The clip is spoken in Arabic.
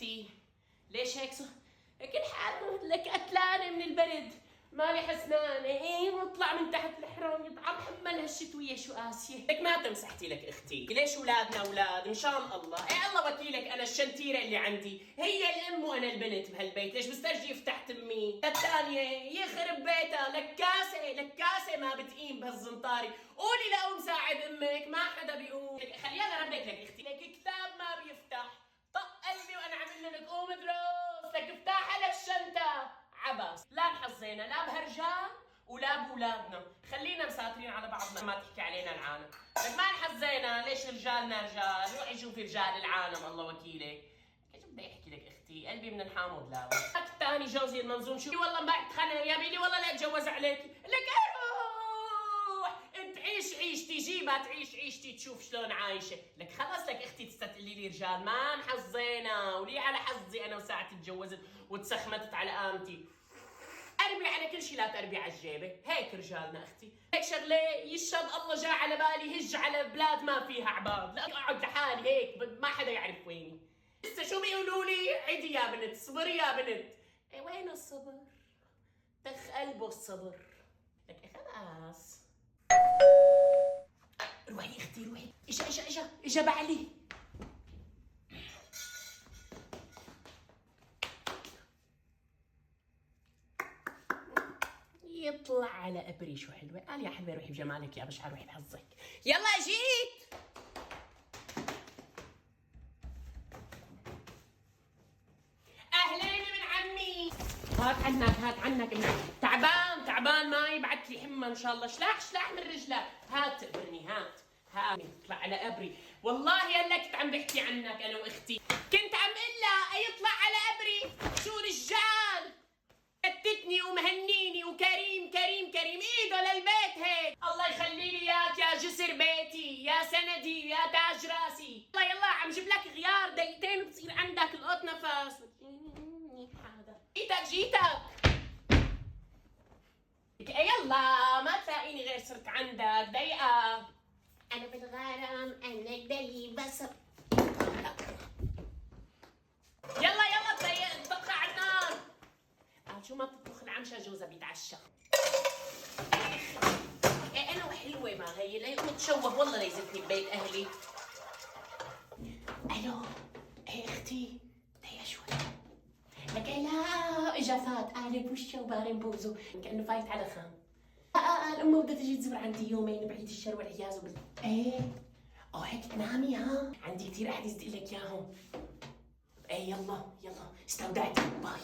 اختي؟ ليش هيك هيك الحال لك قتلانه من البرد، مالي حسنانه، ايه بطلع من تحت الحرام يطعم حملها الشتويه شو قاسيه. لك ما تمسحتي لك اختي، ليش اولادنا اولاد ان شاء الله، ايه الله وكيلك انا الشنتيره اللي عندي هي الام وانا البنت بهالبيت، ليش بسترجي يفتح تمي؟ الثانيه يخرب بيتها لكاسه ما بتقيم بهالزنطاري، قولي لأم ساعد امك ما حدا بيقوم، خليها ربك لك اختي، لك كتاب ما بيفتح، طق قلبي وانا عامل لك قوم ادرس، لك افتحها للشنطه، عبس، لا انحظينا لا بهرجان ولا بولادنا، خلينا مساترين على بعضنا ما تحكي علينا العالم، لك ما انحظينا ليش رجالنا رجال، روحي شوفي رجال العالم الله وكيلك، ايش بدي احكي لك اختي، قلبي من الحامض لاوي، الثاني جوزي المنظوم شو والله امبارح تخانق يا بيلي والله لا اتجوز عليكي، لك اروح انت عيش عيشتي جيبها تعيش عيشتي تشوف شلون عايشه، لك خلص لك اختي تستقلي لي رجال ما انحظينا، ولي على حظي انا وساعة تجوزت وتسخمتت على قامتي، اربي على كل شيء لا تربي على الجيبه، هيك رجالنا اختي، هيك شغله يشهد الله جاء على بالي هج على بلاد ما فيها عباد، لا اقعد لحالي هيك ما حدا يعرف ويني، لسه شو بيقولوا لي؟ عدي يا بنت، صبري يا بنت، ايه وين الصبر؟ طخ قلبه الصبر، لك خلاص روحي اختي روحي، اجا بعلي، يطلع على قبري شو حلوه، قال يا حلوه روحي بجمالك يا بشعه روحي بحظك، يلا جيت. اهلين من عمي، هات عنك من تعبان ما يبعث لي حمى ان شاء الله، شلاح من رجلك، هات تقبرني هات يطلع على قبري، والله يلا كنت عم بحكي عنك انا واختي، كنت عم قلها يطلع على قبري، شو رجال كتتني ومهنيني وكريم ايده للبيت هيك، الله يخلي لي اياك يا جسر بيتي يا سندي يا تاج راسي، يلا عم جيب لك غيار دقيقتين بتصير عندك القط نفس، هذا جيتك يلا ما تلاقيني غير صرت عندك دقيقة، انا بالغرام انك دلي بس، يلا طبخة على النار، شو ما بتطبخ العمشة جوزها بيتعشى، ايه انا وحلوة ما هي لا متشوه والله ليزتني ببيت اهلي، الو ايه اختي دقيقة شوي، لك لا اجا فات قالب وشه وبارم بوزه كأنه فايت على خان، الأم بدها تجي تزور عندي يومين بعيد الشر والعياذ بالله، ايه هيك تنامي ها، عندي كثير احاديث بدي لك اياهم، ايه يلا استودعتك باي.